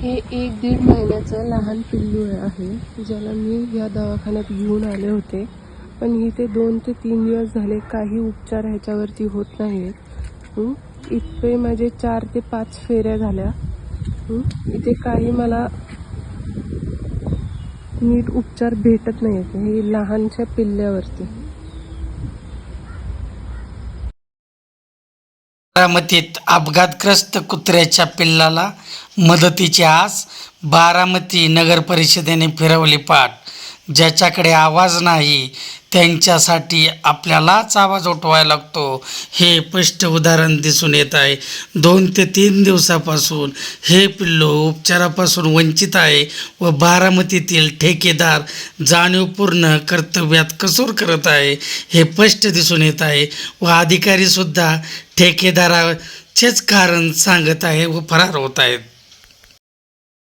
हे 1-1.5 महिन्याचं लहान पिल्लू आहे, ज्याला मी या दवाखान्यात घेऊन आले होते. पण इथे 2 ते 3 दिवस झाले काही उपचार ह्याच्यावरती होत नाहीत. इथे माझे 4 ते 5 फेऱ्या झाल्या. इथे काही मला नीट उपचार भेटत नाहीत हे लहानशा पिल्ल्यावरती. बारामतीत अपघातग्रस्त कुत्र्याच्या पिल्लाला मदतीची आस. बारामती नगर परिषदेने फिरवली पाठ. ज्याच्याकडे आवाज नाही त्यांच्यासाठी आपल्यालाच आवाज उठवायला लागतो, हे स्पष्ट उदाहरण दिसून येत आहे. 2 ते 3 दिवसापासून हे पिल्लू उपचारापासून वंचित आहे व बारामतीतील ठेकेदार जाणीवपूर्ण कर्तव्यात कसूर करत आहे हे स्पष्ट दिसून येत आहे व अधिकारीसुद्धा ठेकेदाराचेच कारण सांगत आहे व फरार होत आहेत.